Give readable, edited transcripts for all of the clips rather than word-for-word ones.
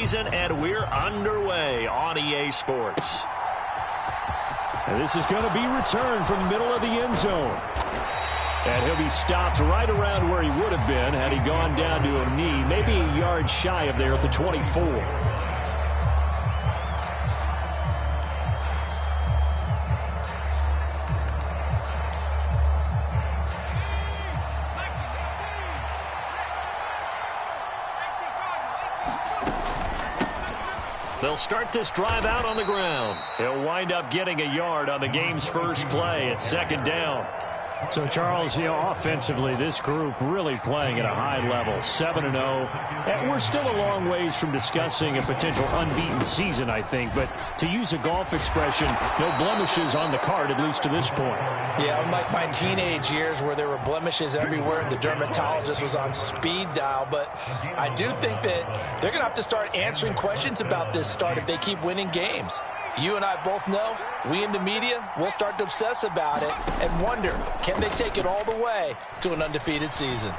season, and we're underway on EA Sports. And this is going to be returned from the middle of the end zone. And he'll be stopped right around where he would have been had he gone down to a knee, maybe a yard shy of there at the 24. They'll start this drive out on the ground. He'll wind up getting a yard on the game's first play at second down. So, Charles, offensively, this group really playing at a high level, 7-0. And we're still a long ways from discussing a potential unbeaten season, I think. But to use a golf expression, no blemishes on the card, at least to this point. Yeah, unlike my teenage years where there were blemishes everywhere and the dermatologist was on speed dial. But I do think that they're going to have to start answering questions about this start if they keep winning games. You and I both know, we in the media, will start to obsess about it and wonder, can they take it all the way to an undefeated season?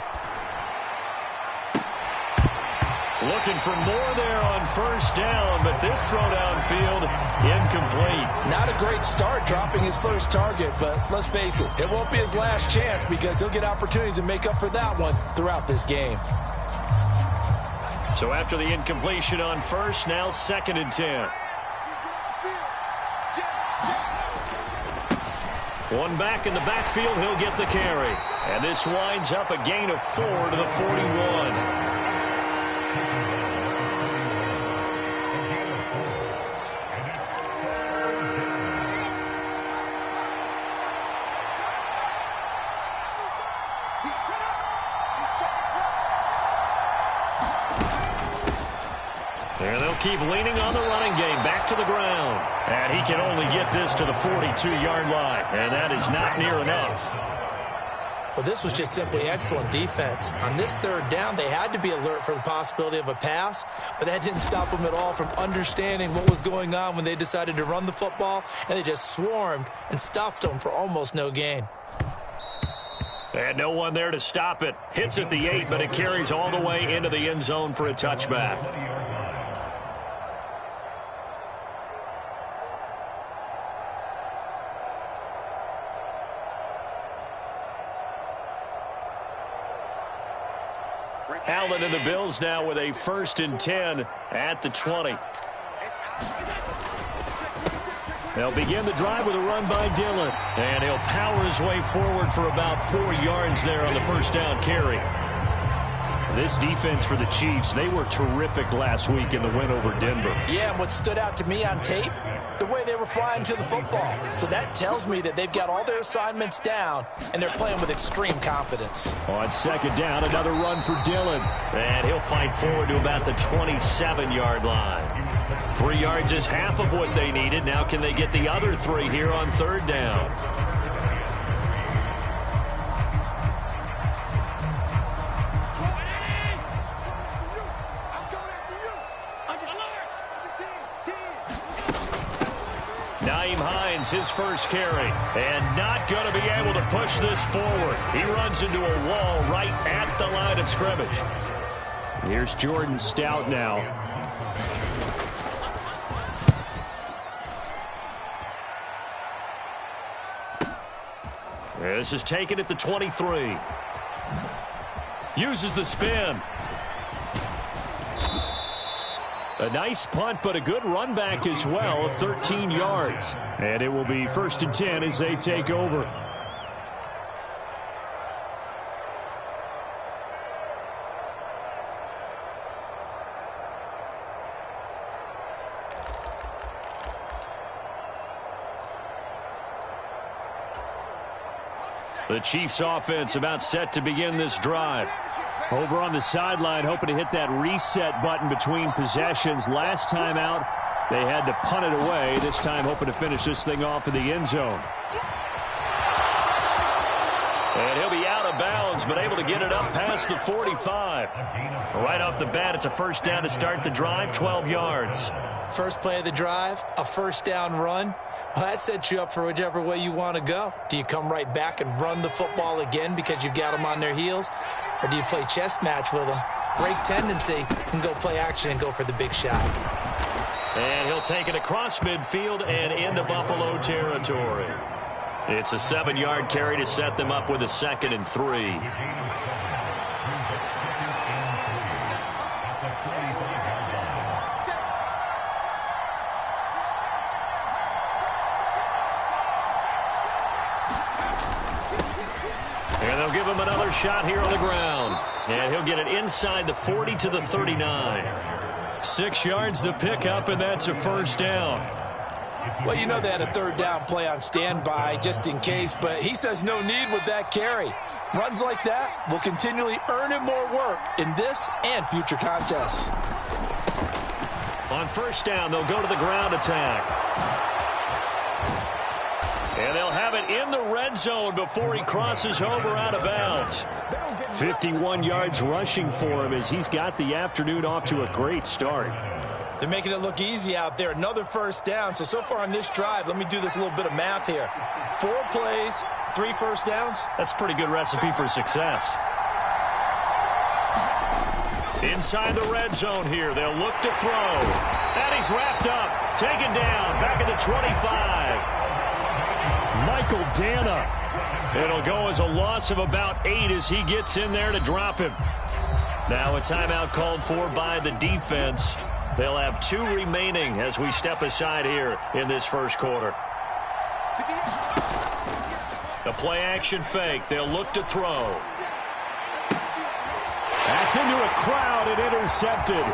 Looking for more there on first down, but this throw downfield, incomplete. Not a great start dropping his first target, but let's face it, it won't be his last chance because he'll get opportunities to make up for that one throughout this game. So after the incompletion on first, now 2nd and 10. One back in the backfield, he'll get the carry. And this winds up a gain of 4 to the 41. And they'll keep leaning on the running game. Back to the ground. And he can only get this to the 42-yard line. And that is not near enough. Well, this was just simply excellent defense. On this third down, they had to be alert for the possibility of a pass, but that didn't stop them at all from understanding what was going on when they decided to run the football, and they just swarmed and stuffed them for almost no gain. And no one there to stop it. Hits at the 8, but it carries all the way into the end zone for a touchback. Allen and the Bills now with a 1st and 10 at the 20. They'll begin the drive with a run by Dillon. And he'll power his way forward for about 4 yards there on the first down carry. This defense for the Chiefs, they were terrific last week in the win over Denver. Yeah, and what stood out to me on tape, the way they were flying to the football. So that tells me that they've got all their assignments down, and they're playing with extreme confidence. On second down, another run for Dillon. And he'll fight forward to about the 27-yard line. 3 yards is half of what they needed. Now can they get the other 3 here on third down? His first carry, and not going to be able to push this forward. He runs into a wall right at the line of scrimmage. Here's Jordan Stout now. This is taken at the 23. Uses the spin. A nice punt, but a good run back as well of 13 yards. And it will be 1st and 10 as they take over. The Chiefs offense about set to begin this drive. Over on the sideline, hoping to hit that reset button between possessions. Last time out, they had to punt it away. This time, hoping to finish this thing off in the end zone. And he'll be out of bounds, but able to get it up past the 45. Right off the bat, it's a first down to start the drive, 12 yards. First play of the drive, a first down run. Well, that sets you up for whichever way you want to go. Do you come right back and run the football again because you've got them on their heels? Or do you play chess match with them break tendency and go play action and go for the big shot. And he'll take it across midfield and into Buffalo territory. It's a 7-yard carry to set them up with a 2nd and 3. And they'll give him another shot here on the ground. And he'll get it inside the 40 to the 39. 6 yards the pickup, and that's a first down. Well, you know they had a 3rd down play on standby just in case, but he says no need with that carry. Runs like that will continually earn him more work in this and future contests. On first down, they'll go to the ground attack. And they'll have it in the red zone before he crosses over out of bounds. 51 yards rushing for him as he's got the afternoon off to a great start. They're making it look easy out there. Another first down. So far on this drive, let me do this little bit of math here. 4 plays, 3 first downs. That's a pretty good recipe for success. Inside the red zone here, they'll look to throw. And he's wrapped up, taken down, back at the 25. Michael Dana. It'll go as a loss of about 8 as he gets in there to drop him. Now a timeout called for by the defense. They'll have 2 remaining as we step aside here in this first quarter. The play action fake. They'll look to throw. That's into a crowd and intercepted.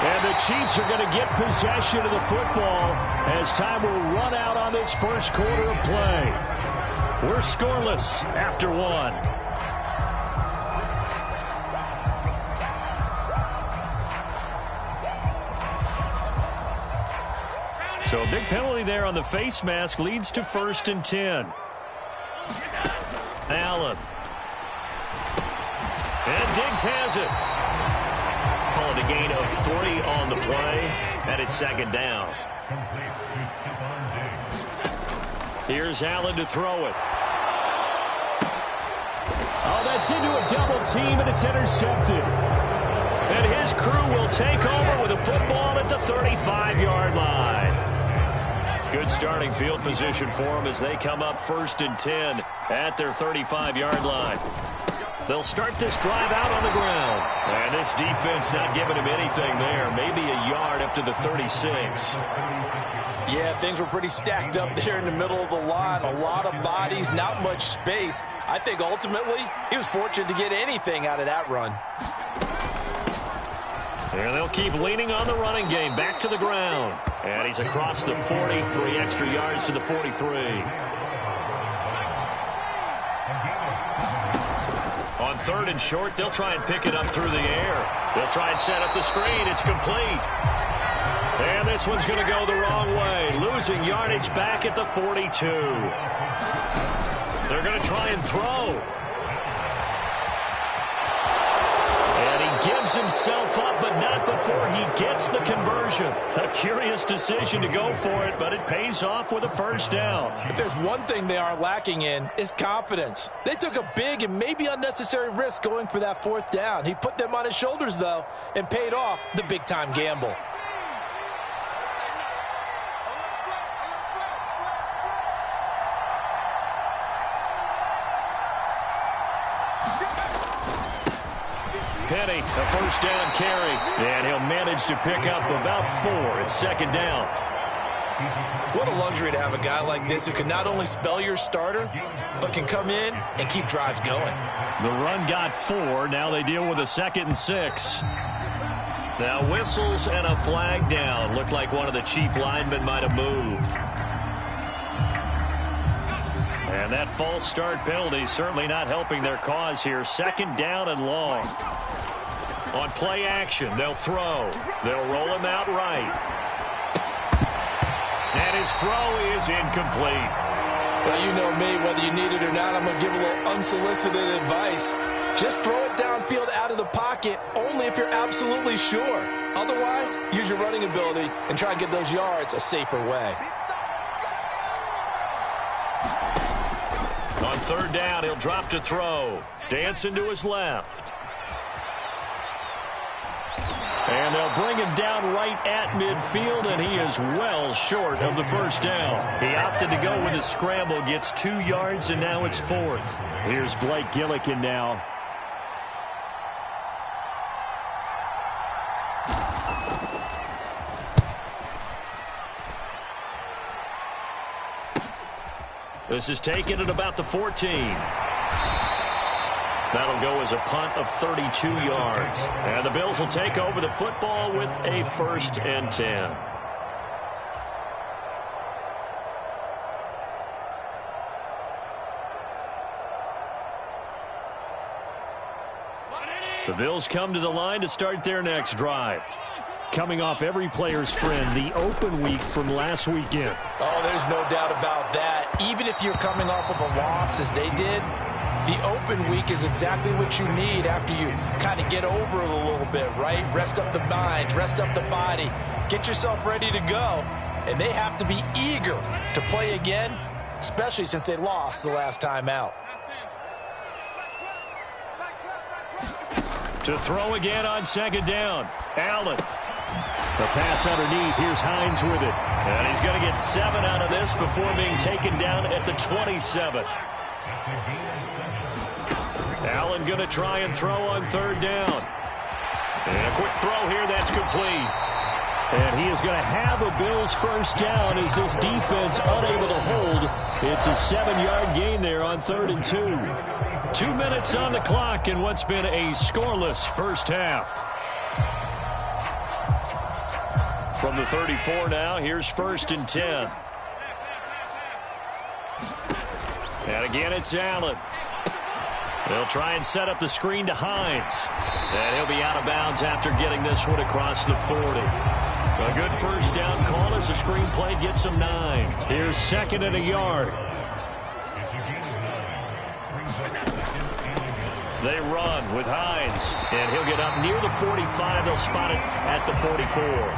And the Chiefs are going to get possession of the football as time will run out on this first quarter of play. We're scoreless after 1. So a big penalty there on the face mask leads to 1st and 10. Allen. And Diggs has it. Calling a gain of 3 on the play, and it's 2nd down. Here's Allen to throw it. Oh, that's into a double team, and it's intercepted. And his crew will take over with a football at the 35-yard line. Good starting field position for them as they come up 1st and 10 at their 35-yard line. They'll start this drive out on the ground. And this defense not giving him anything there. Maybe a yard up to the 36. Yeah, things were pretty stacked up there in the middle of the line. A lot of bodies, not much space. I think ultimately he was fortunate to get anything out of that run. And they'll keep leaning on the running game. Back to the ground. And he's across the 40, 3 extra yards to the 43. On 3rd and short, they'll try and pick it up through the air. They'll try and set up the screen. It's complete. And this one's going to go the wrong way. Losing yardage back at the 42. They're going to try and throw. And he gives himself up, but not before he gets the conversion. A curious decision to go for it, but it pays off with a 1st down. If there's one thing they are lacking in, it's confidence. They took a big and maybe unnecessary risk going for that 4th down. He put them on his shoulders, though, and paid off the big-time gamble. Penny, a 1st down carry, and he'll manage to pick up about 4. It's 2nd down. What a luxury to have a guy like this who can not only spell your starter, but can come in and keep drives going. The run got 4. Now they deal with a 2nd and 6. Now whistles and a flag down. Looked like one of the Chief linemen might have moved. And that false start penalty certainly not helping their cause here. 2nd down and long. On play action, they'll throw. They'll roll him out right. And his throw is incomplete. Well, you know me, whether you need it or not, I'm going to give a little unsolicited advice. Just throw it downfield out of the pocket only if you're absolutely sure. Otherwise, use your running ability and try and get those yards a safer way. On 3rd down, he'll drop to throw. Dancing to his left. And they'll bring him down right at midfield, and he is well short of the first down. He opted to go with a scramble, gets 2 yards, and now it's 4th. Here's Blake Gillikin now. This is taken at about the 14. That'll go as a punt of 32 yards. And the Bills will take over the football with a 1st and 10. The Bills come to the line to start their next drive. Coming off every player's friend, the open week from last weekend. Oh, there's no doubt about that. Even if you're coming off of a loss as they did, the open week is exactly what you need after you kind of get over it a little bit, right? Rest up the mind, rest up the body, get yourself ready to go. And they have to be eager to play again, especially since they lost the last time out. To throw again on 2nd down. Allen. The pass underneath. Here's Hines with it. And he's going to get 7 out of this before being taken down at the 27. Allen going to try and throw on 3rd down. And a quick throw here. That's complete. And he is going to have a Bills 1st down as this defense unable to hold. It's a 7-yard gain there on 3rd and 2. 2 minutes on the clock in what's been a scoreless first half. From the 34 now, here's 1st and 10. And again, it's Allen. They'll try and set up the screen to Hines. And he'll be out of bounds after getting this one across the 40. A good 1st down call as the screen play gets him 9. Here's 2nd and a yard. They run with Hines, and he'll get up near the 45. They'll spot it at the 44.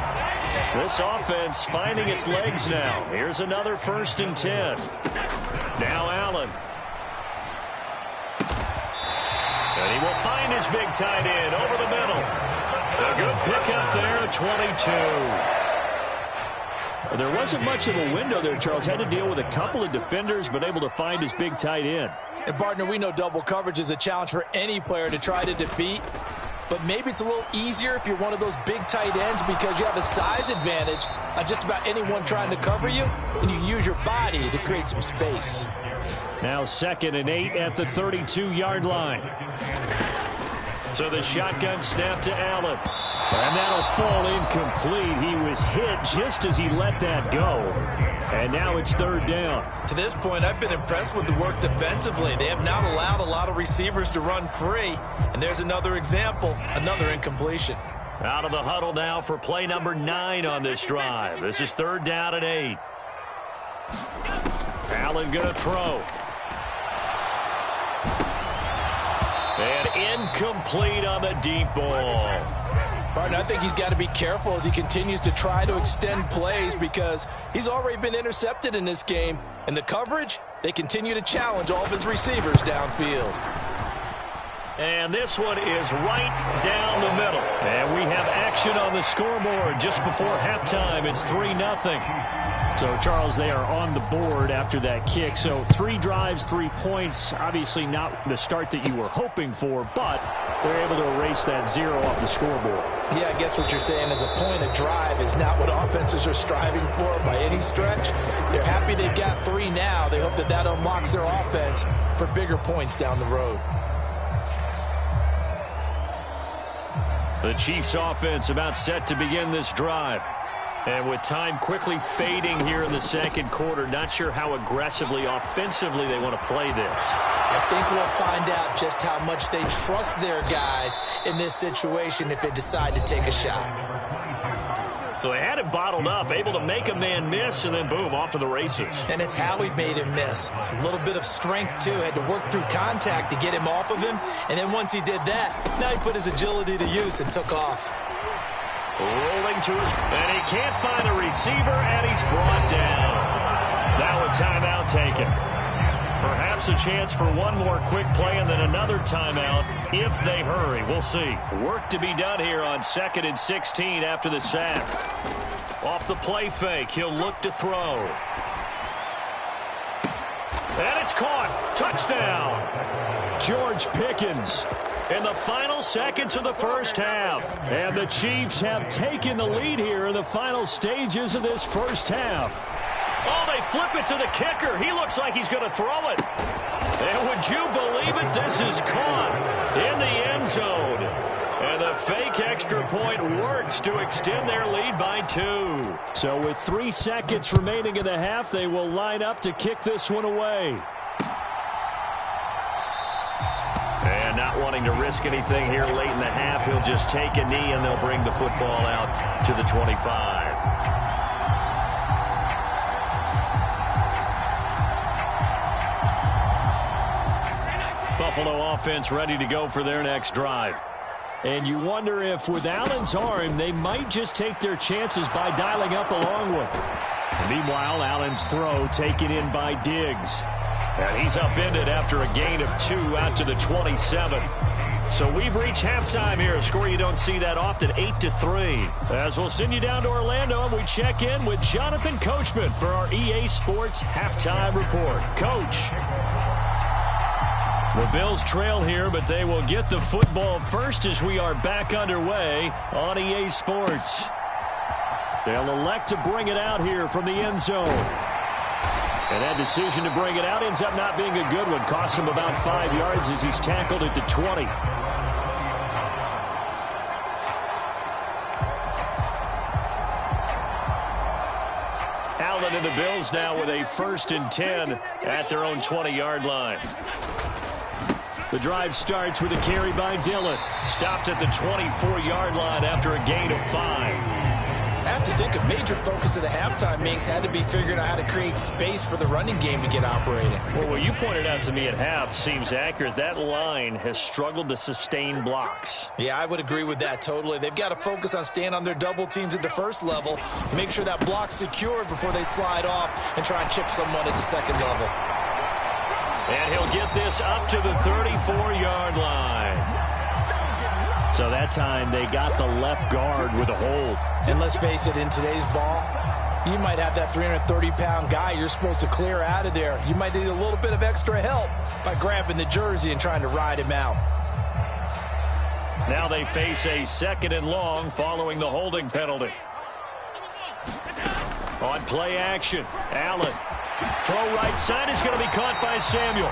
This offense finding its legs now. Here's another 1st and 10. Now Allen. And he will find his big tight end over the middle. A good pickup there at 22. There wasn't much of a window there, Charles. Had to deal with a couple of defenders, but able to find his big tight end. And, partner, we know double coverage is a challenge for any player to try to defeat. But maybe it's a little easier if you're one of those big tight ends because you have a size advantage on just about anyone trying to cover you, and you use your body to create some space. Now 2nd and 8 at the 32-yard line. So the shotgun snap to Allen. And that'll fall incomplete. He was hit just as he let that go. And now it's 3rd down. To this point, I've been impressed with the work defensively. They have not allowed a lot of receivers to run free. And there's another example, another incompletion. Out of the huddle now for play number 9 on this drive. This is 3rd down and 8. Allen going to throw. And incomplete on the deep ball. Barton, I think he's got to be careful as he continues to try to extend plays because he's already been intercepted in this game. And the coverage, they continue to challenge all of his receivers downfield. And this one is right down the middle. And we have action on the scoreboard just before halftime. It's 3-0. So, Charles, they are on the board after that kick. So 3 drives, 3 points. Obviously not the start that you were hoping for, but they're able to erase that 0 off the scoreboard. Yeah, I guess what you're saying is a point of drive is not what offenses are striving for by any stretch. They're happy they've got 3 now. They hope that that unlocks their offense for bigger points down the road. The Chiefs offense about set to begin this drive. And with time quickly fading here in the second quarter, not sure how aggressively, offensively they want to play this. I think we'll find out just how much they trust their guys in this situation if they decide to take a shot. So they had it bottled up, able to make a man miss, and then boom, off to the races. And it's how he made him miss. A little bit of strength, too. Had to work through contact to get him off of him. And then once he did that, now he put his agility to use and took off. Rolling to his, and he can't find a receiver, and he's brought down. Now a timeout taken. Perhaps a chance for one more quick play and then another timeout if they hurry. We'll see. Work to be done here on 2nd and 16 after the sack. Off the play fake, he'll look to throw. And it's caught. Touchdown. George Pickens in the final seconds of the first half. And the Chiefs have taken the lead here in the final stages of this first half. Oh, they flip it to the kicker. He looks like he's going to throw it. And would you believe it? This is caught in the end zone. And the fake extra point works to extend their lead by 2. So with 3 seconds remaining in the half, they will line up to kick this one away. And not wanting to risk anything here late in the half, he'll just take a knee and they'll bring the football out to the 25. Buffalo offense ready to go for their next drive. And you wonder if with Allen's arm, they might just take their chances by dialing up a long one. Meanwhile, Allen's throw taken in by Diggs. And he's upended after a gain of 2 out to the 27. So we've reached halftime here. A score you don't see that often, 8-3. As we'll send you down to Orlando, and we check in with Jonathan Coachman for our EA Sports Halftime Report. Coach. The Bills trail here, but they will get the football first as we are back underway on EA Sports. They'll elect to bring it out here from the end zone. And that decision to bring it out ends up not being a good one. Costs him about 5 yards as he's tackled at the 20. Allen and the Bills now with a 1st and 10 at their own 20-yard line. The drive starts with a carry by Dillon. Stopped at the 24-yard line after a gain of 5. I have to think a major focus of the halftime makes had to be figuring out how to create space for the running game to get operating. Well, what you pointed out to me at half seems accurate. That line has struggled to sustain blocks. Yeah, I would agree with that totally. They've got to focus on staying on their double teams at the first level, make sure that block's secured before they slide off and try and chip someone at the second level. And he'll get this up to the 34-yard line. So that time they got the left guard with a hold. And let's face it, in today's ball, you might have that 330-pound guy you're supposed to clear out of there. You might need a little bit of extra help by grabbing the jersey and trying to ride him out. Now they face a 2nd and long following the holding penalty. On play action, Allen. Throw right side is going to be caught by Samuel.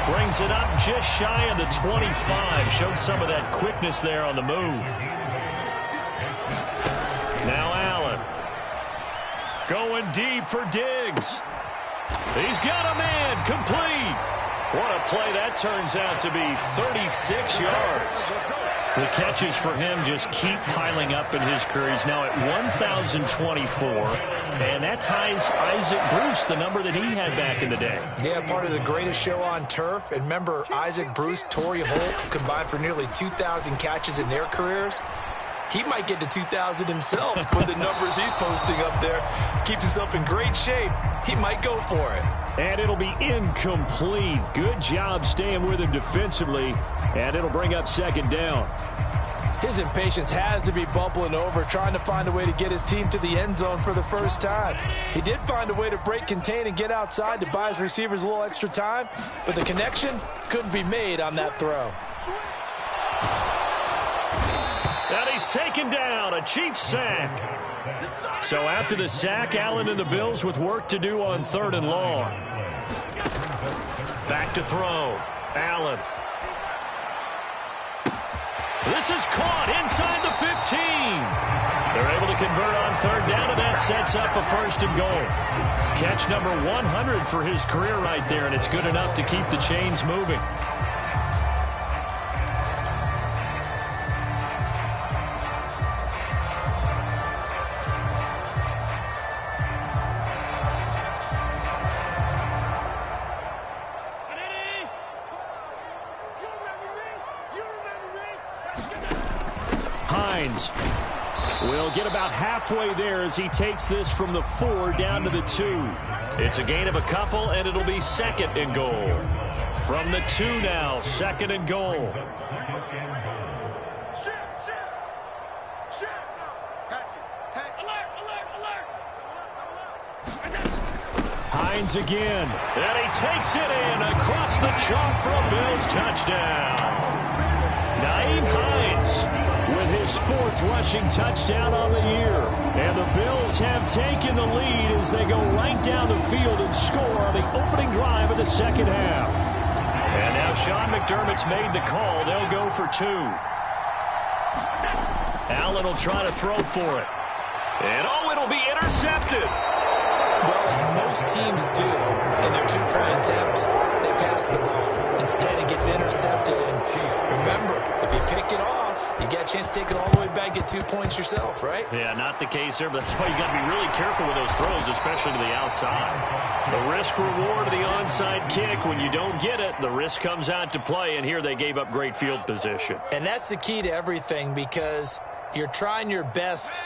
Brings it up just shy of the 25. Showed some of that quickness there on the move. Now Allen. Going deep for Diggs. He's got a man complete. What a play that turns out to be, 36 yards. The catches for him just keep piling up in his career. He's now at 1,024, and that ties Isaac Bruce, the number that he had back in the day. Yeah, part of the greatest show on turf. And remember, Isaac Bruce, Torrey Holt combined for nearly 2,000 catches in their careers. He might get to 2,000 himself with the numbers he's posting up there. Keeps himself in great shape. He might go for it. And it'll be incomplete. Good job staying with him defensively. And it'll bring up 2nd down. His impatience has to be bubbling over, trying to find a way to get his team to the end zone for the first time. He did find a way to break contain and get outside to buy his receivers a little extra time, but the connection couldn't be made on that throw. And he's taken down, a Chiefs sack. So after the sack, Allen and the Bills with work to do on 3rd and long. Back to throw. Allen. This is caught inside the 15. They're able to convert on 3rd down, and that sets up a 1st and goal. Catch number 100 for his career right there, and it's good enough to keep the chains moving. We'll get about halfway there as he takes this from the 4 down to the 2. It's a gain of a couple, and it'll be 2nd and goal. From the 2 now, 2nd and goal. Hines again. And he takes it in across the chalk for a Bills touchdown. Nyheim Hines with his 4th rushing touchdown on the year. And the Bills have taken the lead as they go right down the field and score on the opening drive of the second half. And now Sean McDermott's made the call. They'll go for 2. Allen will try to throw for it. And it'll be intercepted. Well, as most teams do in their 2-point attempt, they pass the ball. Instead, it gets intercepted. And remember, if you pick it off, you get a chance to take it all the way back, get 2 points yourself, right? Yeah, not the case there, but that's why you got to be really careful with those throws, especially to the outside. The risk-reward of the onside kick, when you don't get it, the risk comes out to play, and here they gave up great field position. And that's the key to everything, because you're trying your best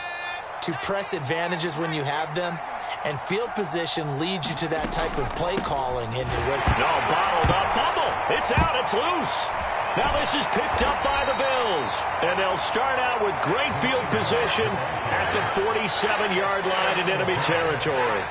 to press advantages when you have them, and field position leads you to that type of play calling. No, bottled up, fumble. It's out, it's loose. Now this is picked up by the Bills, and they'll start out with great field position at the 47-yard line in enemy territory.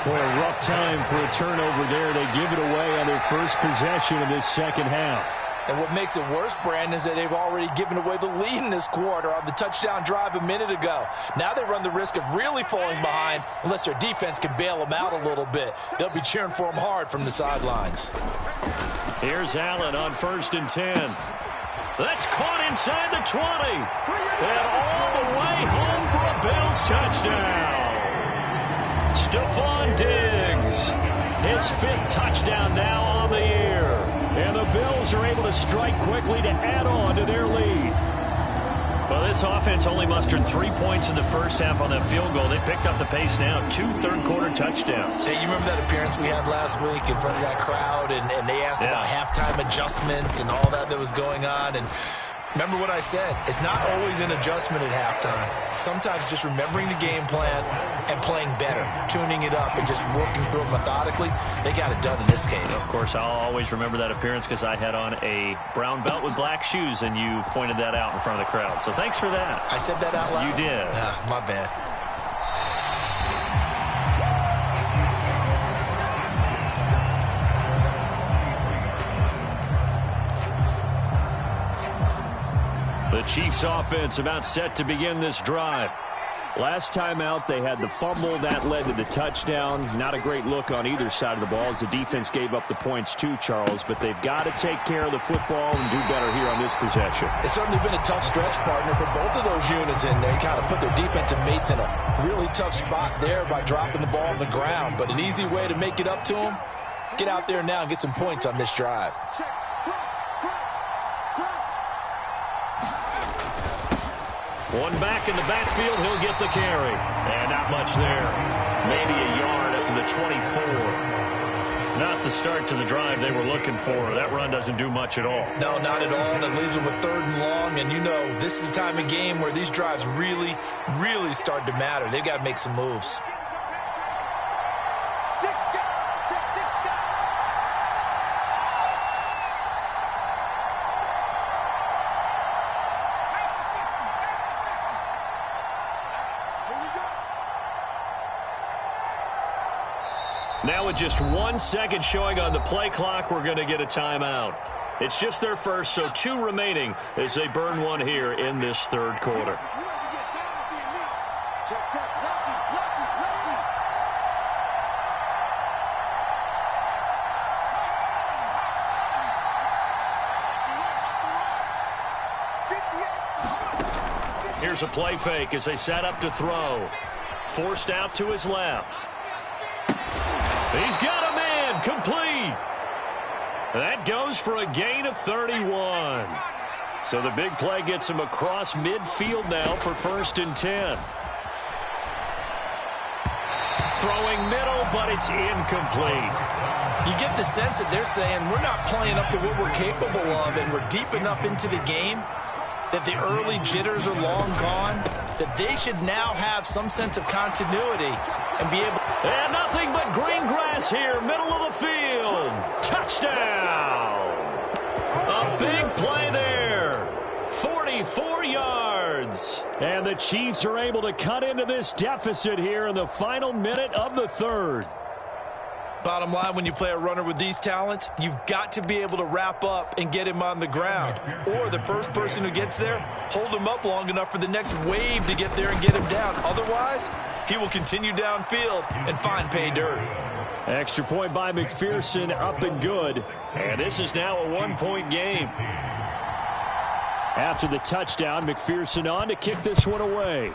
Boy, a rough time for a turnover there. They give it away on their first possession of this second half. And what makes it worse, Brandon, is that they've already given away the lead in this quarter on the touchdown drive a minute ago. Now they run the risk of really falling behind unless their defense can bail them out a little bit. They'll be cheering for them hard from the sidelines. Here's Allen on 1st and 10. That's caught inside the 20. And all the way home for a Bills touchdown. Stephon Diggs, his 5th touchdown now on the year. And the Bills are able to strike quickly to add on to their lead. Well, this offense only mustered 3 points in the first half on that field goal. They picked up the pace now, 2 third-quarter touchdowns. Hey, you remember that appearance we had last week in front of that crowd, and they asked about halftime adjustments and all that was going on, and remember what I said. It's not always an adjustment at halftime. Sometimes just remembering the game plan and playing better, tuning it up and just working through it methodically. They got it done in this case. Of course, I'll always remember that appearance because I had on a brown belt with black shoes, and you pointed that out in front of the crowd. So thanks for that. I said that out loud? You did. My bad. The Chiefs offense about set to begin this drive. Last time out, they had the fumble. That led to the touchdown. Not a great look on either side of the ball as the defense gave up the points too, Charles. But they've got to take care of the football and do better here on this possession. It's certainly been a tough stretch, partner, for both of those units, and they kind of put their defensive mates in a really tough spot there by dropping the ball on the ground. But an easy way to make it up to them, get out there now and get some points on this drive. One back in the backfield, he'll get the carry. And not much there. Maybe a yard up to the 24. Not the start to the drive they were looking for. That run doesn't do much at all. No, not at all. And it leaves them with 3rd and long. And you know, this is the time of game where these drives really, really start to matter. They've got to make some moves. Now with just 1 second showing on the play clock, we're going to get a timeout. It's just their first, so 2 remaining as they burn one here in this third quarter. Here's a play fake as they set up to throw. Forced out to his left. He's got a man, complete. That goes for a gain of 31. So the big play gets him across midfield now for 1st and 10. Throwing middle, but it's incomplete. You get the sense that they're saying we're not playing up to what we're capable of, and we're deep enough into the game that the early jitters are long gone. that they should now have some sense of continuity and be able. And nothing but green grass here, middle of the field. Touchdown! A big play there. 44 yards. And the Chiefs are able to cut into this deficit here in the final minute of the third. Bottom line, when you play a runner with these talents, you've got to be able to wrap up and get him on the ground. Or the first person who gets there, hold him up long enough for the next wave to get there and get him down. Otherwise, he will continue downfield and find pay dirt. Extra point by McPherson, up and good. And this is now a one-point game. After the touchdown, McPherson on to kick this one away.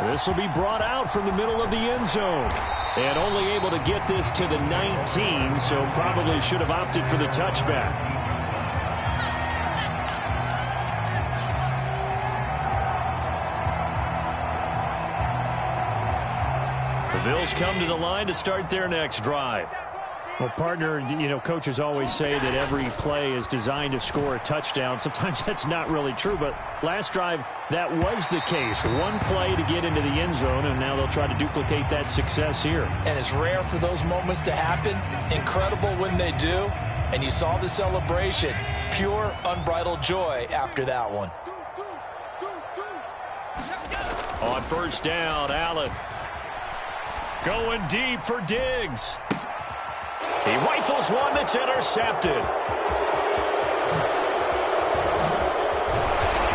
This will be brought out from the middle of the end zone. And only able to get this to the 19, so probably should have opted for the touchback. The Bills come to the line to start their next drive. Well, partner, coaches always say that every play is designed to score a touchdown. Sometimes that's not really true, but last drive, that was the case. One play to get into the end zone, and now they'll try to duplicate that success here. And it's rare for those moments to happen. Incredible when they do. And you saw the celebration. Pure, unbridled joy after that one. On first down, Allen. Going deep for Diggs. He rifles one that's intercepted.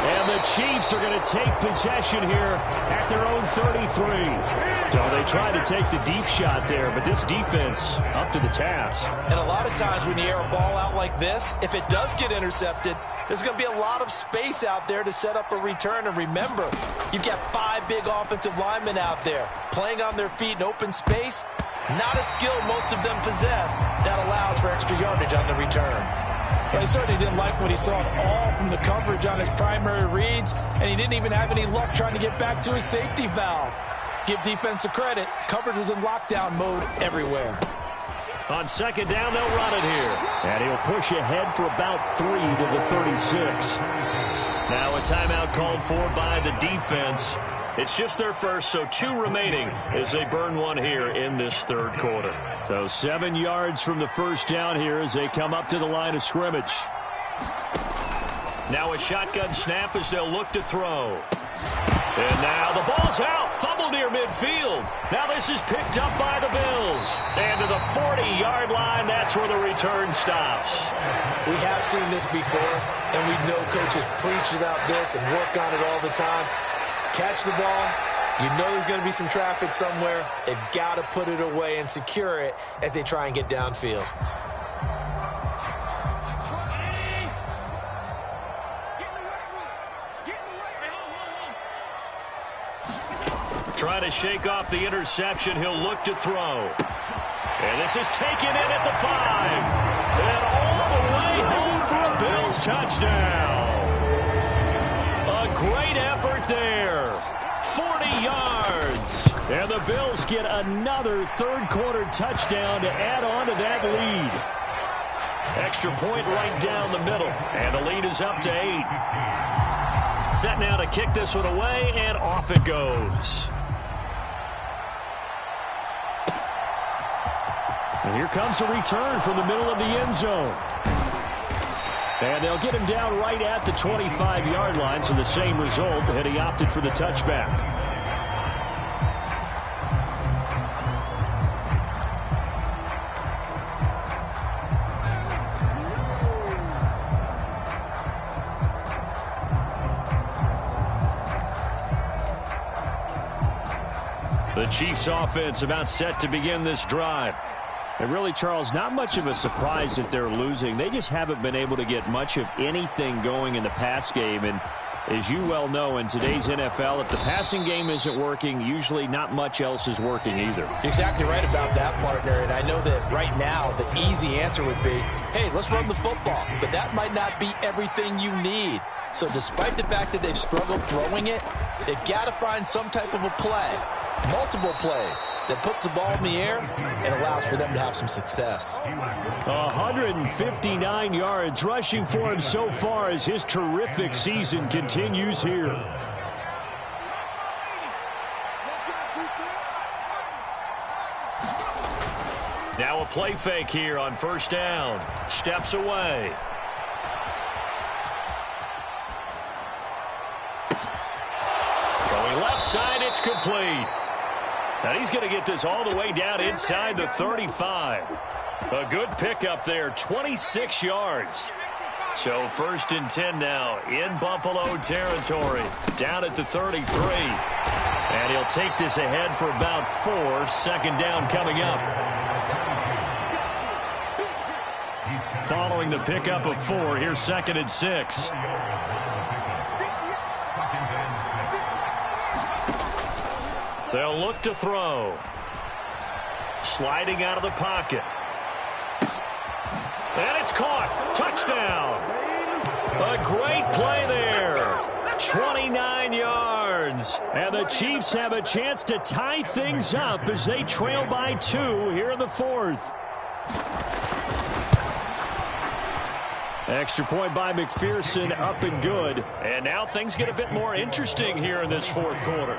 And the Chiefs are going to take possession here at their own 33. So they tried to take the deep shot there, but this defense up to the task. And a lot of times when you air a ball out like this, if it does get intercepted, there's going to be a lot of space out there to set up a return. And remember, you've got 5 big offensive linemen out there playing on their feet in open space. Not a skill most of them possess that allows for extra yardage on the return. But he certainly didn't like what he saw at all from the coverage on his primary reads, and he didn't even have any luck trying to get back to his safety valve. Give defense a credit. Coverage was in lockdown mode everywhere. On second down, they'll run it here. And he'll push ahead for about 3 to the 36. Now a timeout called for by the defense. It's just their first, so 2 remaining as they burn one here in this third quarter. So 7 yards from the first down here as they come up to the line of scrimmage. Now a shotgun snap as they'll look to throw. And now the ball's out. Fumble near midfield. Now this is picked up by the Bills. And to the 40-yard line, that's where the return stops. We have seen this before, and we know coaches preach about this and work on it all the time. Catch the ball. You know there's going to be some traffic somewhere. They've got to put it away and secure it as they try and get downfield. Trying to shake off the interception. He'll look to throw. And this is taken in at the 5. And all the way home for a Bills touchdown. A great effort there. 40 yards. And the Bills get another third-quarter touchdown to add on to that lead. Extra point right down the middle. And the lead is up to 8. Set now to kick this one away, and off it goes. And here comes a return from the middle of the end zone. And they'll get him down right at the 25-yard line, so the same result, and he opted for the touchback. The Chiefs offense about set to begin this drive. And really, Charles, not much of a surprise that they're losing. They just haven't been able to get much of anything going in the pass game. And as you well know, in today's NFL, if the passing game isn't working, usually not much else is working either. You're exactly right about that, partner. And I know that right now the easy answer would be, hey, let's run the football. But that might not be everything you need. So despite the fact that they've struggled throwing it, they've got to find some type of a play. multiple plays that puts the ball in the air and allows for them to have some success. 159 yards rushing for him so far as his terrific season continues here. Now a play fake here on first down. Steps away. Throwing left side, it's complete. And he's going to get this all the way down inside the 35. A good pickup there, 26 yards. So 1st and 10 now in Buffalo territory. Down at the 33. And he'll take this ahead for about 4. 2nd down coming up. Following the pickup of 4, here's 2nd and 6. They'll look to throw. Sliding out of the pocket. And it's caught. Touchdown. A great play there. 29 yards. And the Chiefs have a chance to tie things up as they trail by 2 here in the 4th. Extra point by McPherson, up and good. And now things get a bit more interesting here in this 4th quarter.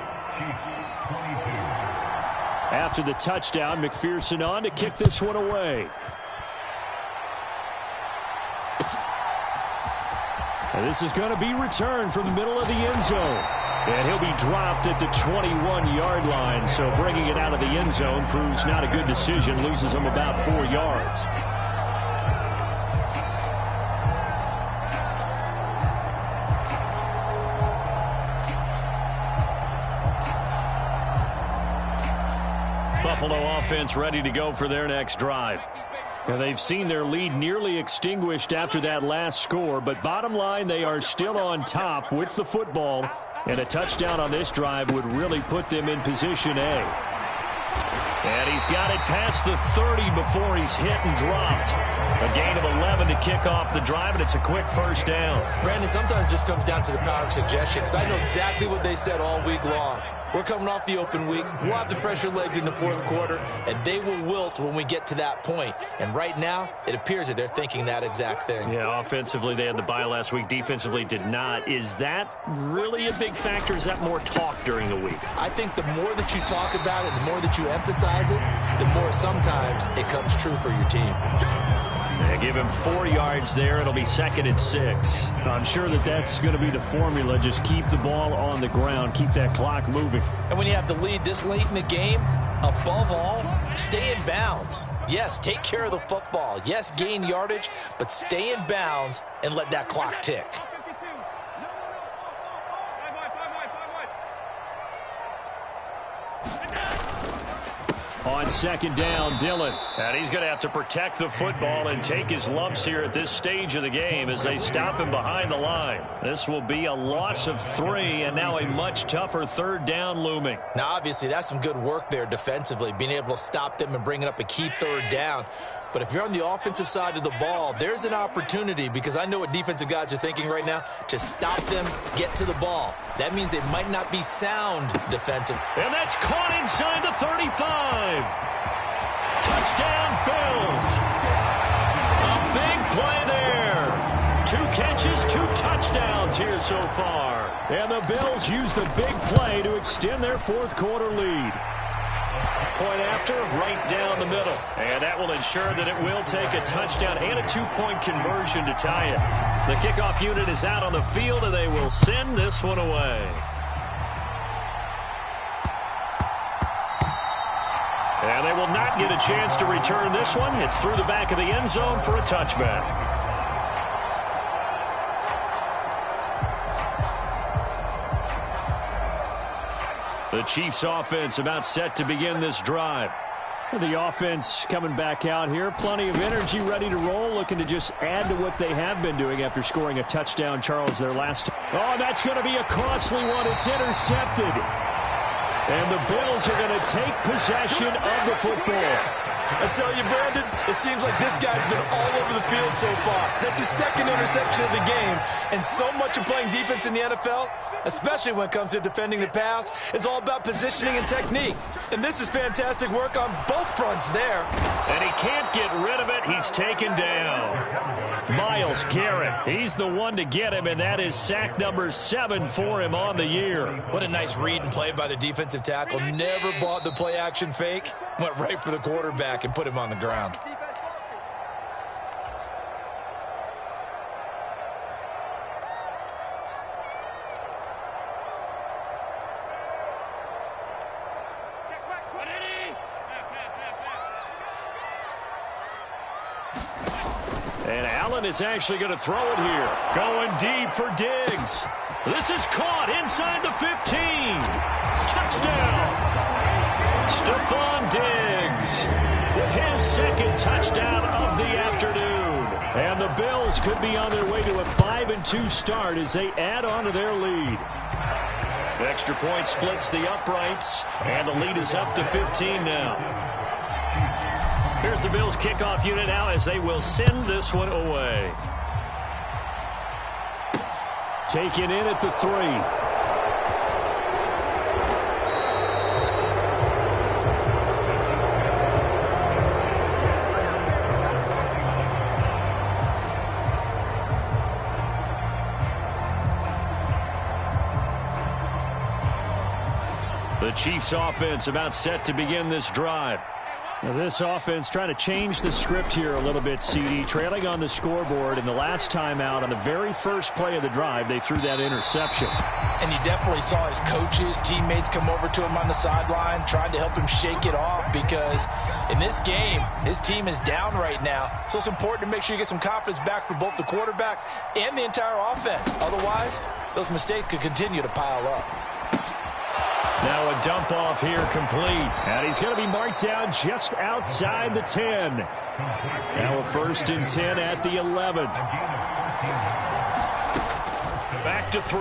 After the touchdown, McPherson on to kick this one away. And this is going to be returned from the middle of the end zone. And he'll be dropped at the 21-yard line. So bringing it out of the end zone proves not a good decision. Loses him about 4 yards. Buffalo offense ready to go for their next drive. Now they've seen their lead nearly extinguished after that last score, but bottom line, they are still on top with the football, and a touchdown on this drive would really put them in position A. And he's got it past the 30 before he's hit and dropped. A gain of 11 to kick off the drive, and it's a quick 1st down. Brandon, sometimes it just comes down to the power of suggestion, because I know exactly what they said all week long. We're coming off the open week. We'll have the fresher legs in the 4th quarter, and they will wilt when we get to that point. And right now, it appears that they're thinking that exact thing. Yeah, offensively, they had the bye last week. Defensively, did not. Is that really a big factor? Is that more talk during the week? I think the more that you talk about it, the more that you emphasize it, the more sometimes it comes true for your team. They give him 4 yards there. It'll be 2nd and 6. I'm sure that that's going to be the formula. Just keep the ball on the ground. Keep that clock moving. And when you have the lead this late in the game, above all, stay in bounds. Yes, take care of the football. Yes, gain yardage, but stay in bounds and let that clock tick. On 2nd down, Dillon. And he's going to have to protect the football and take his lumps here at this stage of the game as they stop him behind the line. This will be a loss of 3, and now a much tougher 3rd down looming. Now, obviously, that's some good work there defensively, being able to stop them and bring up a key 3rd down. But if you're on the offensive side of the ball, there's an opportunity, because I know what defensive guys are thinking right now, to stop them, get to the ball. That means they might not be sound defensive. And that's caught inside the 35. Touchdown, Bills. A big play there. 2 catches, 2 touchdowns here so far. And the Bills use the big play to extend their 4th quarter lead. Point after, right down the middle. And that will ensure that it will take a touchdown and a 2-point conversion to tie it. The kickoff unit is out on the field, and they will send this one away. And they will not get a chance to return this one. It's through the back of the end zone for a touchback. The Chiefs offense about set to begin this drive. The offense coming back out here. Plenty of energy, ready to roll, looking to just add to what they have been doing after scoring a touchdown, Charles, their last. Oh, that's going to be a costly one. It's intercepted. And the Bills are going to take possession of the football. I tell you, Brandon, it seems like this guy's been all over the field so far. That's his second interception of the game. And so much of playing defense in the NFL, especially when it comes to defending the pass, is all about positioning and technique. And this is fantastic work on both fronts there. And he can't get rid of it. He's taken down. Myles Garrett, he's the one to get him, and that is sack number 7 for him on the year. What a nice read and play by the defensive tackle. Never bought the play-action fake. Went right for the quarterback and put him on the ground. And Allen is actually going to throw it here. Going deep for Diggs. This is caught inside the 15. Touchdown. Stephon Diggs. His second touchdown of the afternoon. And the Bills could be on their way to a 5-2 start as they add on to their lead. Extra point splits the uprights. And the lead is up to 15 now. Here's the Bills kickoff unit now as they will send this one away. Taken in at the 3. The Chiefs offense about set to begin this drive. Now this offense trying to change the script here a little bit, CD. Trailing on the scoreboard in the last timeout on the very first play of the drive, they threw that interception. And you definitely saw his coaches, teammates come over to him on the sideline, trying to help him shake it off because in this game, his team is down right now. So it's important to make sure you get some confidence back for both the quarterback and the entire offense. Otherwise, those mistakes could continue to pile up. Now a dump off here complete. And he's going to be marked down just outside the 10. Now a 1st and 10 at the 11. Back to throw.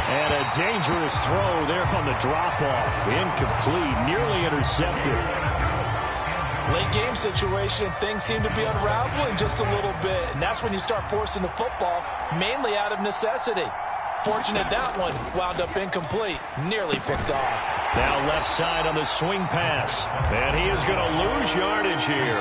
And a dangerous throw there on the drop-off. Incomplete, nearly intercepted. Late game situation, things seem to be unraveling just a little bit. And that's when you start forcing the football, mainly out of necessity. Fortunate that one wound up incomplete, nearly picked off. Now left side on the swing pass. And he is going to lose yardage here.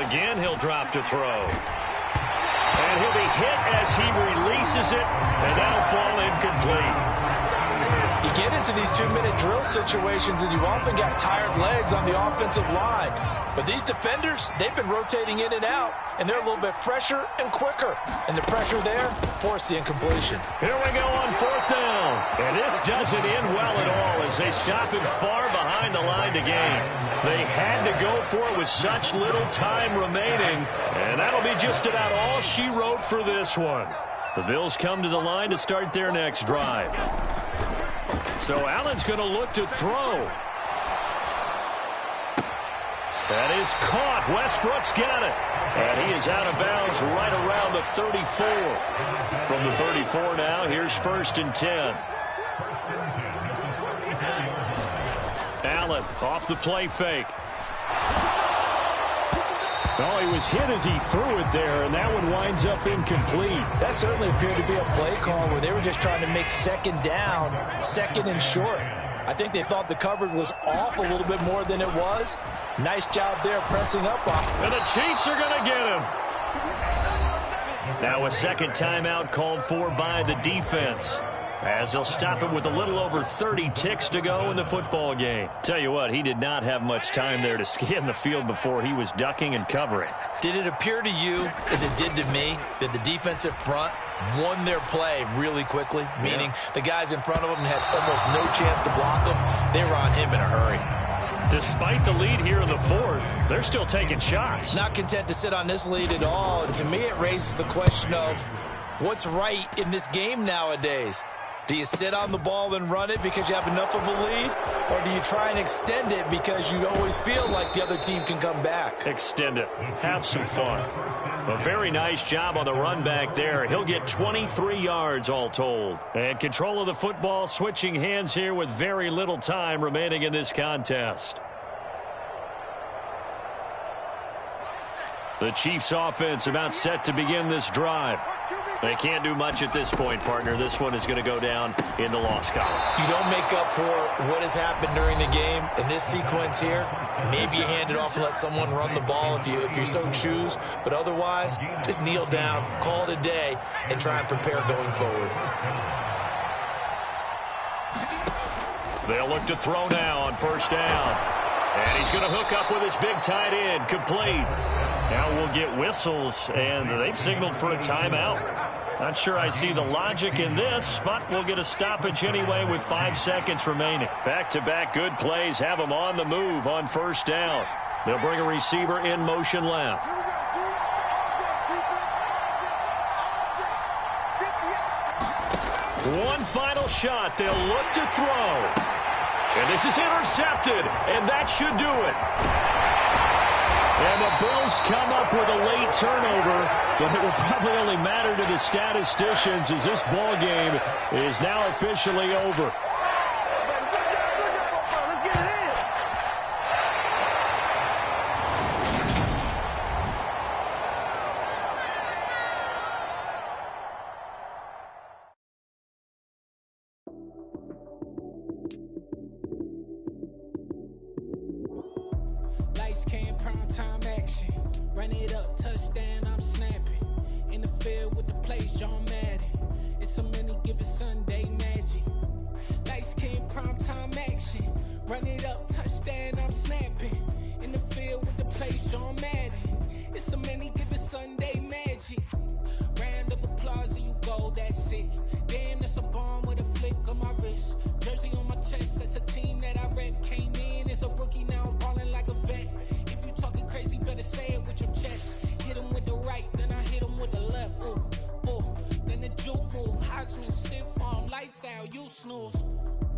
Again, he'll drop to throw. And he'll be hit as he releases it, and that'll fall incomplete. You get into these 2-minute drill situations, and you often got tired legs on the offensive line. But these defenders, they've been rotating in and out, and they're a little bit fresher and quicker. And the pressure there forced the incompletion. Here we go on 4th down. And this doesn't end well at all as they stop him far behind the line to gain. They had to go for it with such little time remaining, and that'll be just about all she wrote for this one. The Bills come to the line to start their next drive. So Allen's going to look to throw. That is caught. Westbrook's got it. And he is out of bounds right around the 34. From the 34 now, here's 1st and 10. Allen off the play fake. Oh, he was hit as he threw it there, and that one winds up incomplete. That certainly appeared to be a play call where they were just trying to make 2nd down, 2nd and short. I think they thought the coverage was off a little bit more than it was. Nice job there pressing up on. And the Chiefs are going to get him. Now a second timeout called for by the defense, as they'll stop it with a little over 30 ticks to go in the football game. Tell you what, he did not have much time there to scan the field before he was ducking and covering. Did it appear to you, as it did to me, that the defensive front won their play really quickly? Meaning the guys in front of them had almost no chance to block them. They were on him in a hurry. Despite the lead here in the 4th, they're still taking shots. Not content to sit on this lead at all. And to me, it raises the question of what's right in this game nowadays. Do you sit on the ball and run it because you have enough of a lead? Or do you try and extend it because you always feel like the other team can come back? Extend it. Have some fun. A very nice job on the run back there. He'll get 23 yards all told. And control of the football, switching hands here with very little time remaining in this contest. The Chiefs offense about set to begin this drive. They can't do much at this point, partner. This one is going to go down in the loss column. You don't make up for what has happened during the game. In this sequence here, maybe you hand it off and let someone run the ball if you so choose. But otherwise, just kneel down, call it a day, and try and prepare going forward. They'll look to throw now on first down. And he's going to hook up with his big tight end, complete. Now we'll get whistles, and they've signaled for a timeout. Not sure I see the logic in this, but we'll get a stoppage anyway with 5 seconds remaining. Back-to-back good plays have them on the move on first down. They'll bring a receiver in motion left. One final shot. They'll look to throw. And this is intercepted, and that should do it. And the Bills come up with a late turnover, but it will probably only matter to the statisticians as this ball game is now officially over.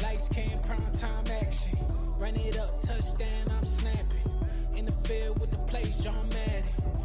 Lights, cam, prime time action. Run it up, touchdown, I'm snapping. In the field with the play, John Madden.